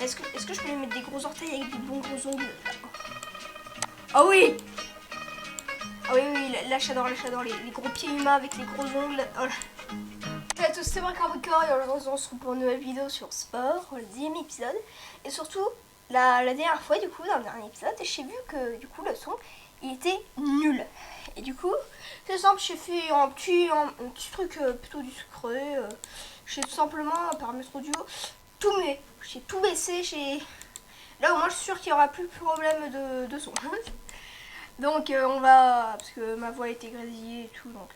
Est-ce que je peux lui mettre des gros orteils avec des bons gros ongles? Ah oui! Ah oui, oui, là j'adore, les gros pieds humains avec les gros ongles. Oh là. Salut à tous, c'est moi Carbocor et aujourd'hui on se retrouve pour une nouvelle vidéo sur sport, le 10e épisode. Et surtout, la dernière fois, du coup, dans le dernier épisode, j'ai vu que du coup le son, il était nul. Et du coup, c'est simple, j'ai fait un petit truc plutôt discret. J'ai tout simplement, paramètres audio, j'ai tout baissé, là au moins je suis sûre qu'il n'y aura plus de problème de son. Donc on va, parce que ma voix a été grésillée et tout, donc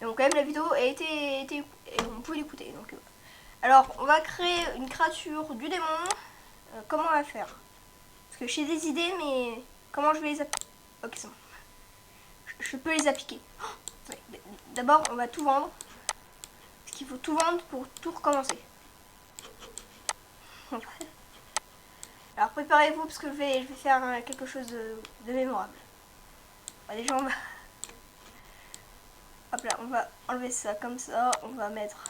quand même la vidéo a été on peut l'écouter. Donc alors on va créer une créature du démon. Comment on va faire? Parce que j'ai des idées, mais comment je vais les appliquer? Ok, c'est bon. Je peux les appliquer. Oh, d'abord on va tout vendre. Parce qu'il faut tout vendre pour tout recommencer. Alors préparez-vous parce que je vais faire quelque chose de mémorable. Bah, déjà on va... Hop là, on va enlever ça comme ça, on va mettre...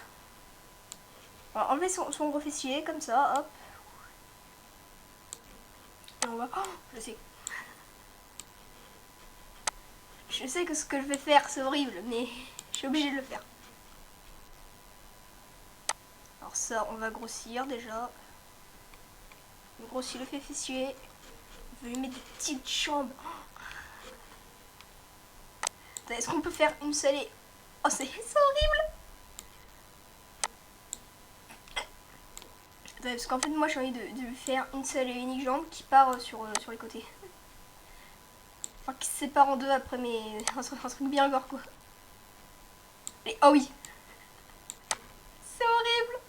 On va enlever son gros fessier comme ça, hop. Et on va... Oh, je sais. Je sais que ce que je vais faire c'est horrible, mais je suis obligée de le faire. Alors ça, on va grossir déjà. On grossit le fessier. On va lui mettre des petites jambes. Oh. Est-ce qu'on peut faire une seule et... Oh, c'est horrible. Parce qu'en fait moi j'ai envie de lui faire une seule et unique jambe qui part sur les côtés. Enfin qui se sépare en deux après, mais un truc bien gore quoi. Et oh oui, c'est horrible.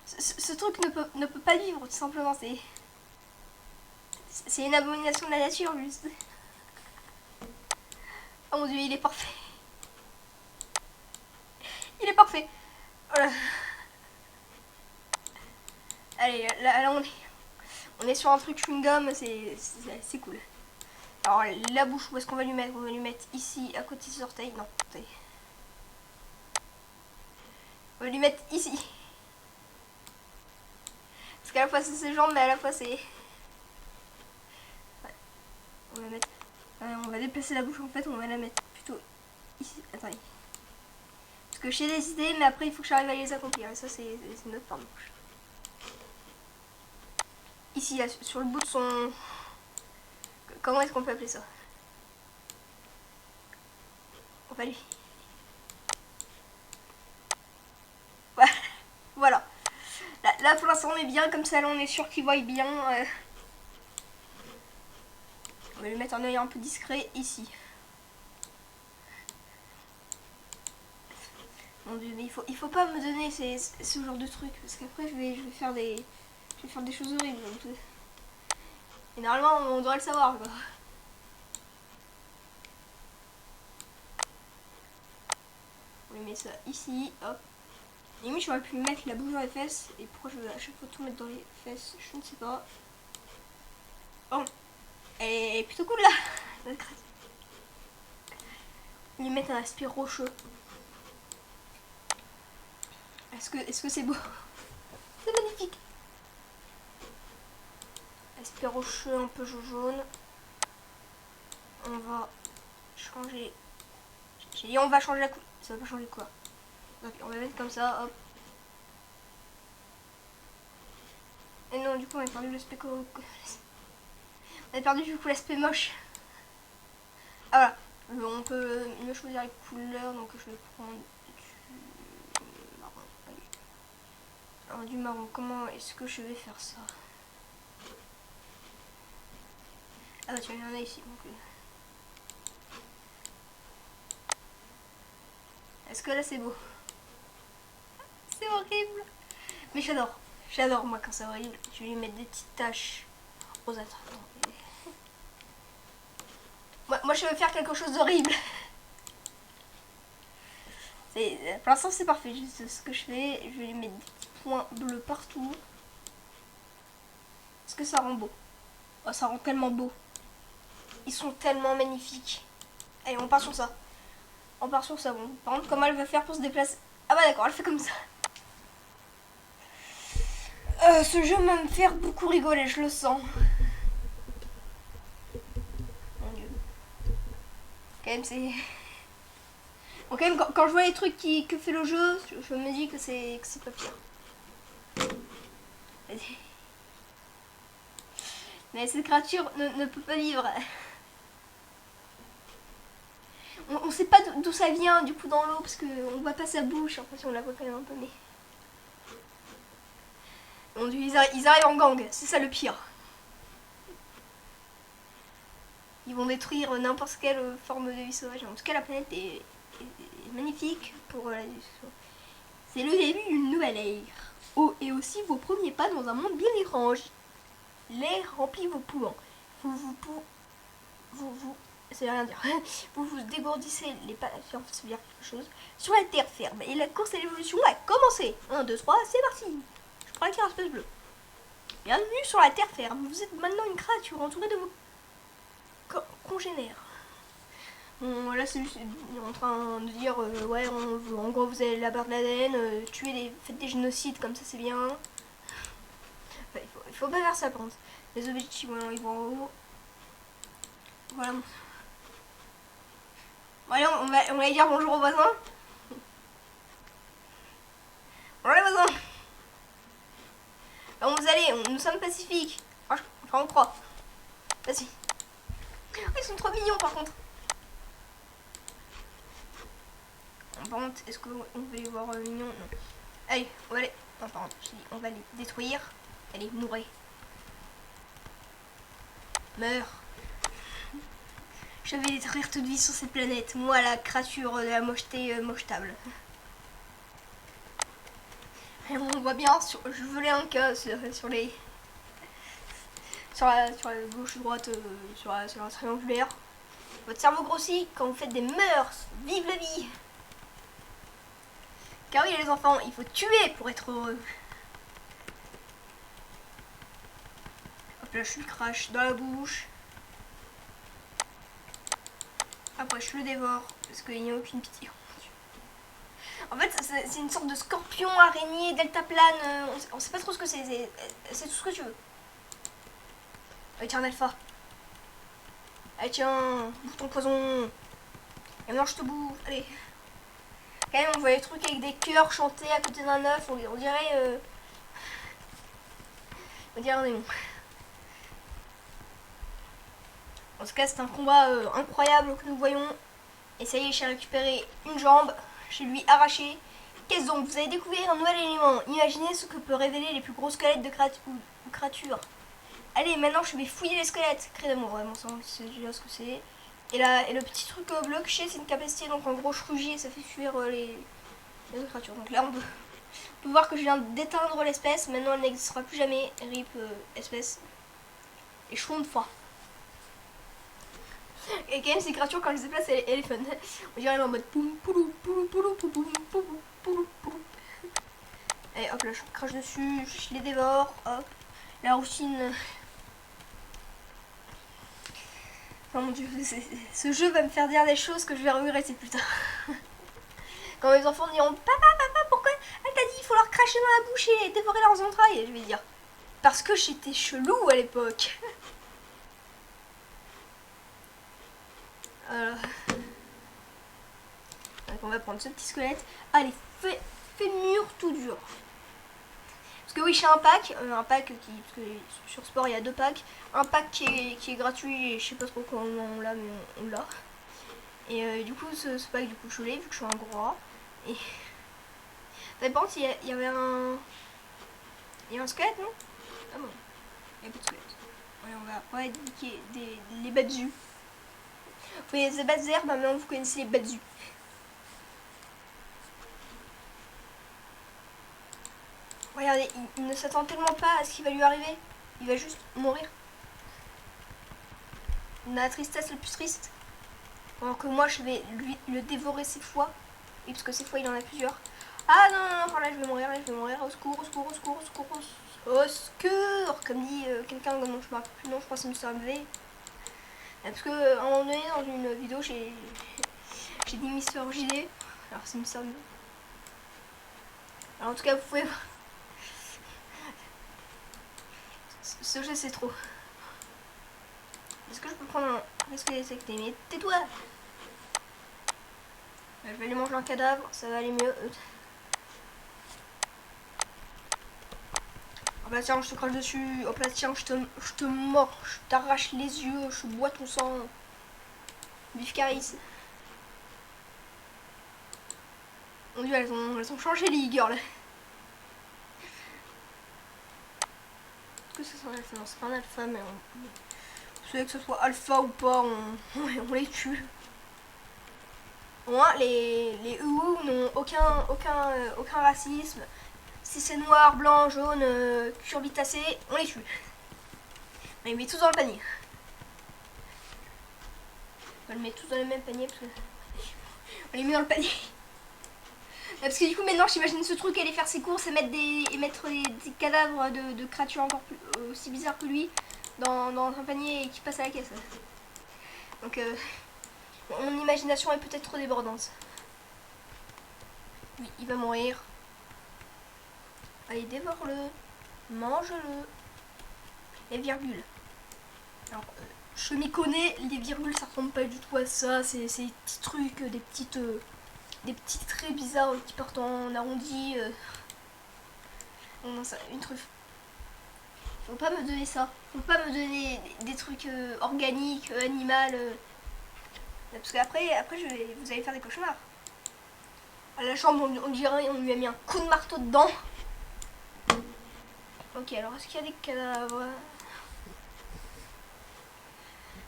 Ce truc ne peut pas vivre tout simplement, c'est une abomination de la nature juste. Oh mon dieu, il est parfait. Il est parfait. Voilà. Allez, là on est sur un truc chewing-gum, c'est cool. Alors la bouche, où est-ce qu'on va lui mettre? On va lui mettre ici, à côté des orteils. Non, attendez. On va lui mettre ici. Parce qu'à la fois c'est ses jambes, mais à la fois c'est... Ouais. On va mettre... on va déplacer la bouche en fait, on va la mettre plutôt ici. Attendez. Parce que j'ai des idées, mais après il faut que j'arrive à les accomplir. Et ça c'est notre part de bouche. Ici, là, sur le bout de son... Comment est-ce qu'on peut appeler ça? On va lui... Voilà. Là pour l'instant on est bien, comme ça là on est sûr qu'il voit bien. On va lui mettre un œil un peu discret ici. Mon dieu, mais il faut pas me donner ce genre de trucs, parce qu'après je vais faire des choses horribles. Et normalement on devrait le savoir quoi. On lui met ça ici, hop. Limite j'aurais pu mettre la bouche dans les fesses, et pourquoi je veux à chaque fois tout mettre dans les fesses, je ne sais pas. Oh, elle est plutôt cool là. Lui mettre un aspect rocheux. Est-ce que c'est beau? C'est magnifique. Aspect rocheux, un peu jaune. On va changer. J'ai dit on va changer la couleur. Ça va pas changer quoi? Donc on va mettre comme ça, hop. Et non, du coup on a perdu l'aspect... On a perdu du coup l'aspect moche. Ah voilà. On peut mieux choisir les couleurs, donc je vais prendre du marron. Alors du marron, comment est-ce que je vais faire ça? Ah bah tiens, il y en a ici. Donc, est-ce que là c'est beau? C'est horrible. Mais j'adore moi quand c'est horrible. Je vais lui mettre des petites taches rosâtres. Moi je vais faire quelque chose d'horrible. Pour l'instant c'est parfait, juste ce que je fais. Je vais lui mettre des petits points bleus partout. Est-ce que ça rend beau? Oh, ça rend tellement beau. Ils sont tellement magnifiques. Allez, on part sur ça. On part sur ça. Bon, par contre, comment elle va faire pour se déplacer? Ah bah d'accord, elle fait comme ça. Ce jeu va me faire beaucoup rigoler, je le sens. Mon dieu. Quand même, c'est... Bon, quand même, quand je vois les trucs que fait le jeu, je me dis que c'est pas pire. Mais cette créature ne peut pas vivre. On sait pas d'où ça vient du coup dans l'eau parce qu'on voit pas sa bouche, en fait on la voit quand même un peu mais... Mon dieu, ils arrivent en gang, c'est ça le pire. Ils vont détruire n'importe quelle forme de vie sauvage. En tout cas la planète est magnifique pour la vie sauvage. C'est le début d'une nouvelle ère. Oh, et aussi vos premiers pas dans un monde bien étrange. L'air remplit vos poumons. Vous ça veut rien dire. Vous vous dégourdissez les pas, ça veut dire quelque chose. Sur la terre ferme. Et la course à l'évolution a commencé. 1, 2, 3, c'est parti. Je prends la carte espèce bleue. Bienvenue sur la terre ferme. Vous êtes maintenant une créature entourée de vos congénères. Bon, là c'est juste en train de dire ouais, en gros vous allez la barre de l'ADN, faites des génocides comme ça c'est bien. Enfin, il faut pas faire ça par contre. Les objectifs, voilà, ils vont en haut. Voilà. Bon, allez, on va dire bonjour aux voisins. Bonjour les voisins. Bon, vous allez, nous sommes pacifiques. Enfin, on croit. Vas-y. Ils sont trop mignons par contre. Par contre, est-ce qu'on veut les voir mignons? Non. Allez, on va les... Non, par contre, je dis, on va les détruire. Allez, mourrez. Meurs. Je vais détruire toute vie sur cette planète. Moi, la créature de la mocheté mochetable. Et on voit bien, je volais un cas sur les... Sur la gauche, droite, sur la triangulaire. Votre cerveau grossit quand vous faites des mœurs. Vive la vie! Car oui les enfants, il faut tuer pour être heureux. Hop là, je lui crache dans la bouche. Après je le dévore parce qu'il n'y a aucune pitié. En fait c'est une sorte de scorpion, araignée, deltaplane, on sait pas trop ce que c'est tout ce que tu veux. Allez tiens un alpha. Allez tiens, bouffe ton poison. Et maintenant je te bouffe, allez. Quand même on voit les trucs avec des cœurs chantés à côté d'un œuf, on dirait... on dirait un démon. En tout cas c'est un combat incroyable que nous voyons. Et ça y est, j'ai récupéré une jambe, je lui ai arraché. Qu'est-ce donc? Vous avez découvert un nouvel élément. Imaginez ce que peut révéler les plus gros squelettes de créatures. Allez, maintenant je vais fouiller les squelettes. Cri d'amour, vraiment, c'est déjà ce que c'est. Et le petit truc bleu que j'ai, c'est une capacité. Donc en gros, je rugis et ça fait fuir les autres créatures. Donc là, on peut voir que je viens d'éteindre l'espèce. Maintenant, elle n'existera plus jamais. RIP espèce. Et chouon de foi. Et quand même, ces créatures, quand je les déplace, elle est fun. On dirait en mode poum, poulou, poulou, poulou, poulou, poulou, poulou, poulou. Et hop là, je crache dessus, je les dévore. Hop. La routine. Oh mon dieu, ce jeu va me faire dire des choses que je vais regretter plus tard. Quand mes enfants diront papa, pourquoi elle t'a dit il faut leur cracher dans la bouche et dévorer leurs entrailles, et je vais dire parce que j'étais chelou à l'époque. Voilà. Donc on va prendre ce petit squelette. Allez, fais le mur tout dur. Parce que oui, j'ai un pack qui, parce que sur Sport il y a 2 packs. Un pack qui est gratuit, et je sais pas trop comment on l'a, mais on l'a. Et du coup, ce pack, du coup, je l'ai vu que je suis un gros rat. Et. Par contre, il y avait un. Il y a un squelette, non? Ah bon, il n'y a pas de squelette. Ouais, on va éduquer les badzus. Vous voyez les badzer, bah maintenant vous connaissez les badzus. Regardez, il ne s'attend tellement pas à ce qui va lui arriver. Il va juste mourir. La tristesse la plus triste. Alors que moi, je vais le dévorer 7 fois. Et parce que 7 fois, il en a plusieurs. Ah non, là, je vais mourir, Au secours, au secours, au secours, au secours, au secours. Comme dit quelqu'un dont je me rappelle plus, non, je crois que c'est Mr. MV. Parce que, à un moment donné, dans une vidéo, j'ai dit Mr. JD. Alors, c'est Mr. MV. Alors, en tout cas, vous pouvez voir. Ce jeu c'est trop. Est-ce que je peux prendre un... Qu'est-ce que c'est que t'es... Mais tais-toi. Je vais aller manger un cadavre, ça va aller mieux. Oh bah tiens, je te crache dessus. Oh bah tiens, je te mords, je t'arrache les yeux, je bois ton sang. Bif Caris. Mon dieu, elles ont changé les girls. Est-ce que c'est un alpha? Non, c'est pas un alpha, mais vous savez que ce soit alpha ou pas, on les tue. Au moins, les Uwu n'ont aucun racisme. Si c'est noir, blanc, jaune, curbitacé, on les tue. On les met tous dans le panier. On les met tous dans le même panier parce que... On les met dans le panier. Parce que du coup maintenant j'imagine ce truc aller faire ses courses et mettre des cadavres de créatures encore plus aussi bizarres que lui dans un panier et qui passe à la caisse. Donc mon imagination est peut-être trop débordante. Oui, il va mourir. Allez, dévore-le. Mange-le. Les virgules. Alors, je m'y connais, les virgules ça ressemble pas du tout à ça. C'est des petits trucs, des petits traits bizarres qui partent en arrondi. Non, ça, une truffe. Faut pas me donner ça. Faut pas me donner des trucs organiques, animal. Parce qu'après vous allez faire des cauchemars. À la chambre, on dirait on lui a mis un coup de marteau dedans. Ok, alors est-ce qu'il y a des cadavres?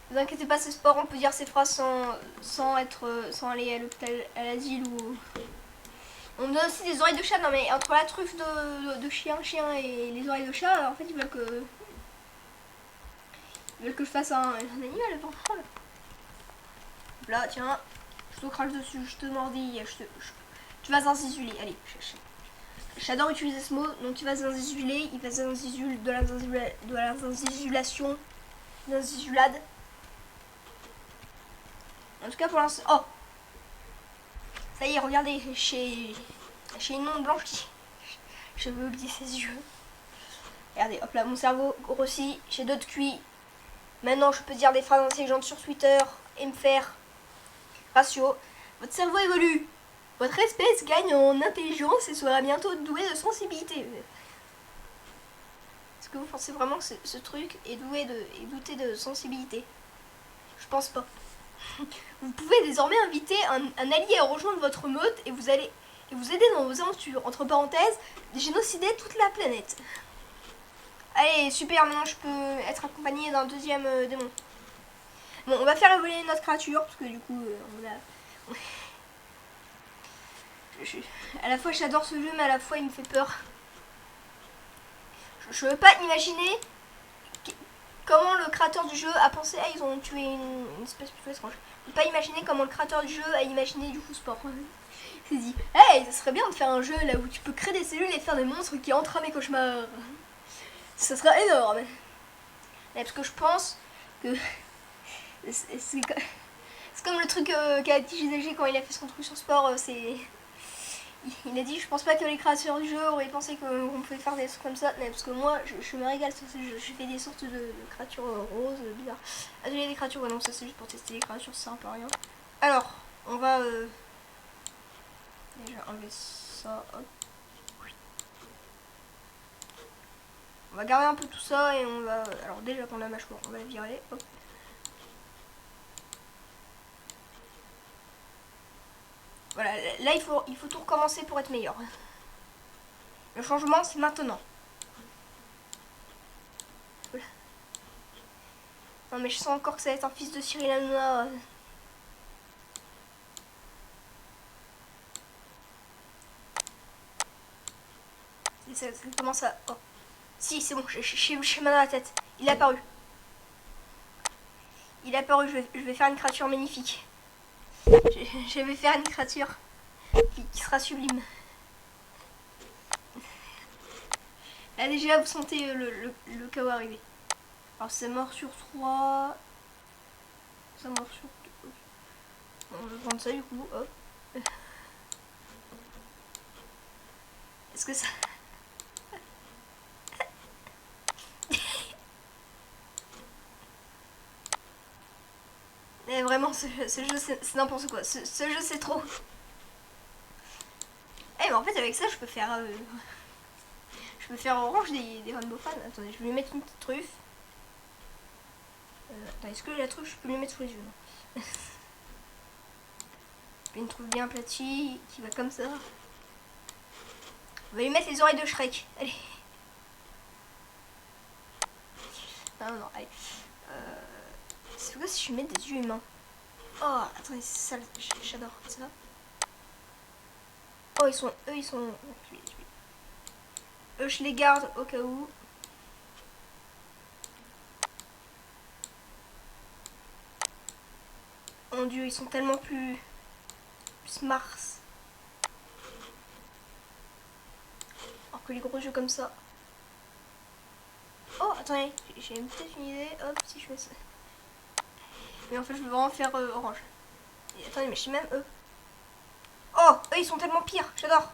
Ne vous inquiétez pas, c'est sport, on peut dire ces phrases sans aller à l'hôpital, à l'asile ou... On donne aussi des oreilles de chat, non mais entre la truffe de chien et les oreilles de chat, en fait ils veulent que je fasse un animal. Oh, là, tiens, je te crache dessus, je te mordis, tu vas zinzizuler, allez. J'adore utiliser ce mot, donc tu vas zinzizuler, il va zinzizule de la zinzizulation, zinzizulade. En tout cas pour l'instant... Oh, ça y est, regardez, chez une onde blanche qui... Je veux oublier ses yeux. Regardez, hop là, mon cerveau grossit, j'ai d'autres QI. Maintenant, je peux dire des phrases intelligentes sur Twitter et me faire ratio. Votre cerveau évolue. Votre espèce gagne en intelligence et sera bientôt douée de sensibilité. Est-ce que vous pensez vraiment que ce truc est douté de sensibilité? Je pense pas. Vous pouvez désormais inviter un allié à rejoindre votre meute et vous aider dans vos aventures. Entre parenthèses, génocider toute la planète. Allez, super, maintenant je peux être accompagné d'un deuxième démon. Bon, on va faire évoluer notre créature, parce que du coup, à la fois j'adore ce jeu, mais à la fois il me fait peur. Je veux pas imaginer comment le créateur du jeu a pensé... Ah, ils ont tué une espèce plutôt étrange. Je peux pas imaginer comment le créateur du jeu a imaginé du coup sport. Il s'est dit, hey, ça serait bien de faire un jeu là où tu peux créer des cellules et faire des monstres qui entrent à mes cauchemars. Ça sera énorme. Mais parce que je pense que c'est comme le truc qu'a dit GDG quand il a fait son truc sur sport. Il a dit, je pense pas que les créateurs du jeu auraient pensé qu'on pouvait faire des trucs comme ça. Mais parce que moi, je me régale sur ce jeu. Je fais des sortes de créatures roses, bizarres. Atelier des créatures, ouais, non, ça c'est juste pour tester les créatures, ça sert un peu à rien. Alors, on va déjà enlever ça. Hop. On va garder un peu tout ça et on va... Alors déjà pour la mâchoire, on va la virer. Hop. Voilà, là il faut tout recommencer pour être meilleur. Le changement c'est maintenant. Voilà. Non mais je sens encore que ça va être un fils de Cyril Hanouna. Et ça commence à... Oh. Si, c'est bon, j'ai mal dans la tête. Il est apparu. Il est apparu, je vais faire une créature magnifique. Je vais faire une créature qui sera sublime. Là déjà, vous sentez le chaos arriver. Alors c'est mort sur 3. C'est mort sur 2. Bon, je vais prendre ça du coup. Hop. Est-ce que ça... Mais vraiment, ce jeu, c'est n'importe quoi. Ce jeu, c'est trop. Eh, mais en fait, avec ça, je peux faire... je peux faire orange des rainbow fans. Attendez, je vais lui mettre une petite truffe. Attends, est-ce que la truffe, je peux lui mettre sous les yeux? Non. Une truffe bien aplatie, qui va comme ça. On va lui mettre les oreilles de Shrek. Allez. Non, non, allez. C'est quoi si je lui mets des yeux humains? Oh, attendez, c'est ça, j'adore ça. Oh, eux, ils sont... Eux, je les garde au cas où. Mon dieu, ils sont tellement plus Mars. Alors que les gros yeux comme ça. Oh, attendez, j'ai peut-être une idée. Hop, si je fais ça. Mais en fait, je veux vraiment faire orange. Et attendez, mais je sais même eux. Oh, eux, ils sont tellement pires. J'adore.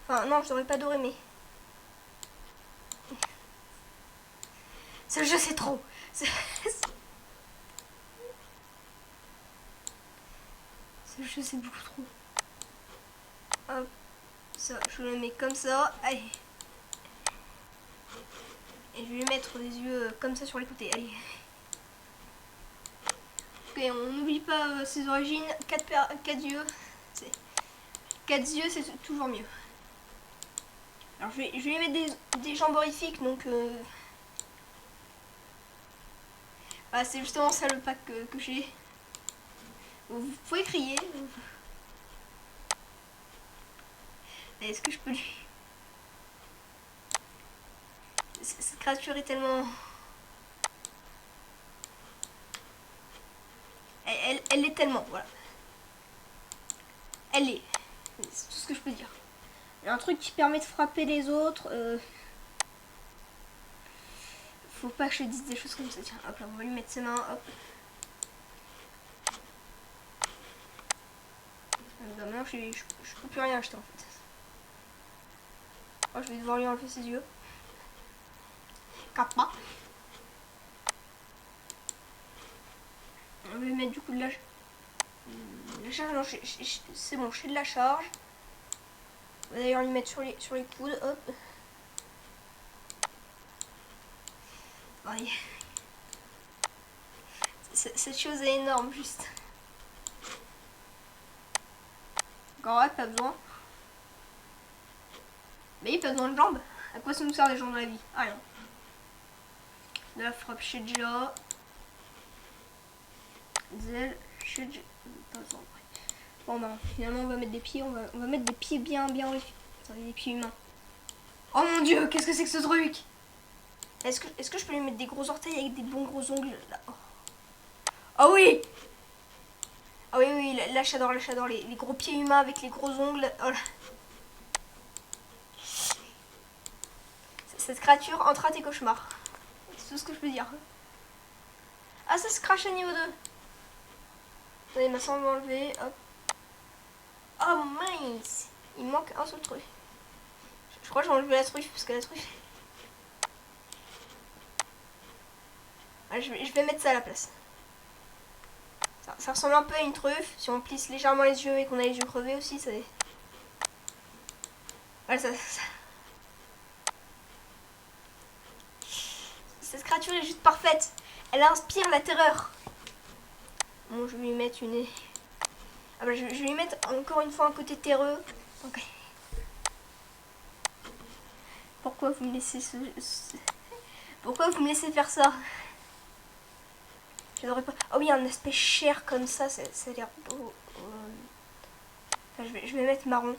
Enfin, non, je devrais pas adorer, mais... Ce jeu, c'est trop. Ce jeu, c'est beaucoup trop. Hop. Ça, je le mets comme ça. Allez. Et je vais lui mettre des yeux comme ça sur les côtés. Allez. Ok, on n'oublie pas ses origines. 4 yeux. 4 yeux, c'est toujours mieux. Alors je vais lui mettre des jambes horrifiques, donc voilà, c'est justement ça le pack que j'ai. Vous pouvez crier. Est-ce que je peux lui... Cette créature est tellement... Elle est tellement, voilà. Elle est. C'est tout ce que je peux dire. Il y a un truc qui permet de frapper les autres. Faut pas que je dise des choses comme ça. Tiens, hop là, on va lui mettre ses mains. Hop. Maintenant, je peux plus rien acheter en fait. Oh, je vais devoir lui enlever ses yeux. Kappa. On va lui mettre du coup de la charge. Non, c'est bon, je fais de la charge. On va d'ailleurs lui mettre sur les coudes. Hop. Ouais. Cette chose est énorme, juste. Encore pas besoin. Mais il pas besoin de jambes. À quoi ça nous sert les jambes dans la vie? Ah rien. De la frappe chez déjà. Des ailes chez déjà. Pas besoin. Bon ben finalement on va mettre des pieds. On va mettre des pieds bien horrifiques. Attendez, des pieds humains. Oh mon dieu, qu'est-ce que c'est que ce truc? Est-ce que je peux lui mettre des gros orteils avec des bons gros ongles là? Oh. Oh oui. Ah oui, oui, là j'adore les gros pieds humains avec les gros ongles. Oh là. Cette créature entre à tes cauchemars. C'est tout ce que je peux dire. Ah, ça se crache à niveau 2. Attendez, ma sang va enlever. Hop. Oh mince. Il manque un seul truc. Je crois que j'ai enlevé la truffe parce que la truffe... Ah, je vais mettre ça à la place. Ça ressemble un peu à une truffe. Si on plisse légèrement les yeux et qu'on a les yeux crevés aussi, ça... Voilà, ça... Cette créature est juste parfaite. Elle inspire la terreur. Bon, je vais lui mettre une... Ah bah, je vais lui mettre encore une fois un côté terreux. Ok. Pourquoi vous me laissez Pourquoi vous me laissez faire ça? J'adorerais pas... Oh oui, un aspect chair comme ça a l'air beau. Enfin, je vais mettre marron.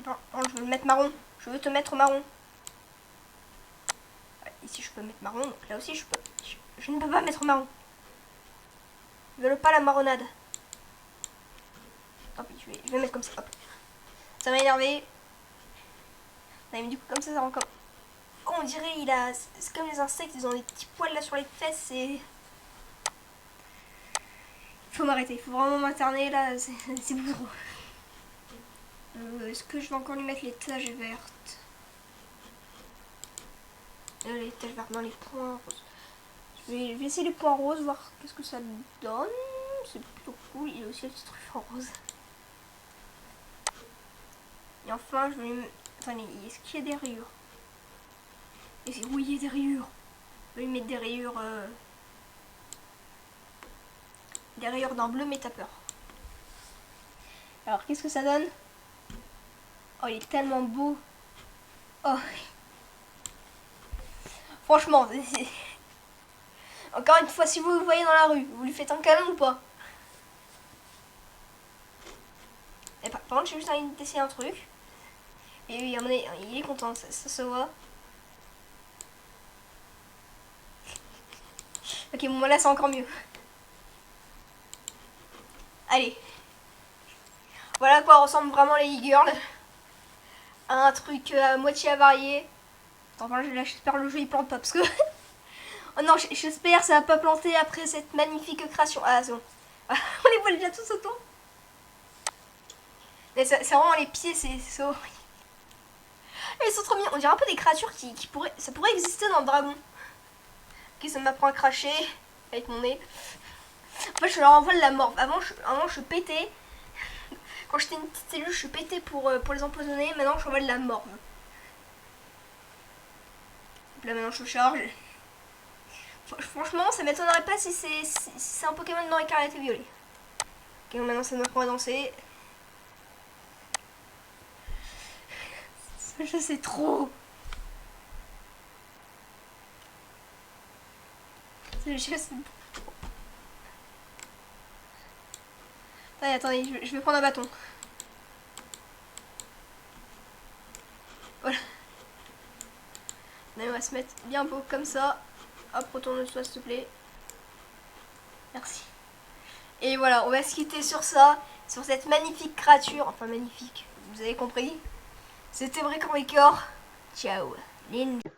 Non, je veux le mettre marron. Je veux te mettre marron. Ici, je peux mettre marron. Donc là aussi, je ne peux pas mettre marron. Je veux pas la marronnade. Tant pis, je vais mettre comme ça. Hop. Ça m'a énervé. Non, mais du coup, comme ça rend comme... Oh, on dirait c'est comme les insectes, ils ont des petits poils là sur les fesses et... Il faut m'arrêter, il faut vraiment m'interner là, c'est beaucoup trop. Est-ce que je vais encore lui mettre les taches vertes? Les taches vertes dans les points. Je vais essayer les points roses, voir qu'est-ce que ça donne. C'est plutôt cool. Il y a aussi la petite truffe en rose. Et enfin, je vais... Attendez, est-ce qu'il y a des rayures? Oui, il y a des rayures. Je vais mettre des rayures... Des rayures d'un bleu, mais t'as peur. Alors, qu'est-ce que ça donne? Oh, il est tellement beau. Oh. Franchement, encore une fois, si vous le voyez dans la rue, vous lui faites un câlin ou pas? Et par contre, j'ai juste envie d'essayer un truc. Et oui, à mon avis, il est content, ça se voit. Ok, bon, là, c'est encore mieux. Allez. Voilà à quoi ressemblent vraiment les e-girls. Un truc à moitié avarié. Enfin, j'espère le jeu il plante pas parce que... oh non, j'espère ça va pas planter après cette magnifique création. Ah, c'est bon. On les voit déjà tous autour. Mais c'est vraiment les pieds, c'est horrible. Ils sont trop mignons. On dirait un peu des créatures qui pourraient... Ça pourrait exister dans le dragon. Ok, ça m'apprend à cracher avec mon nez. En fait, je leur envoie de la morve. Avant, je pétais. Quand j'étais une petite cellule, je pétais pour les empoisonner. Maintenant, je envoie de la morve. Là, maintenant, je charge. Franchement, ça m'étonnerait pas si c'est un Pokémon dans écarlate et violet. Ok, maintenant, ça m'apprend à danser. Je sais trop. Je sais trop. Attendez, je vais prendre un bâton. Voilà. Là, on va se mettre bien beau comme ça. Hop, retourne-toi s'il te plaît. Merci. Et voilà, on va se quitter sur ça. Sur cette magnifique créature. Enfin, magnifique. Vous avez compris. C'était Breakmaker. Ciao. Ninja.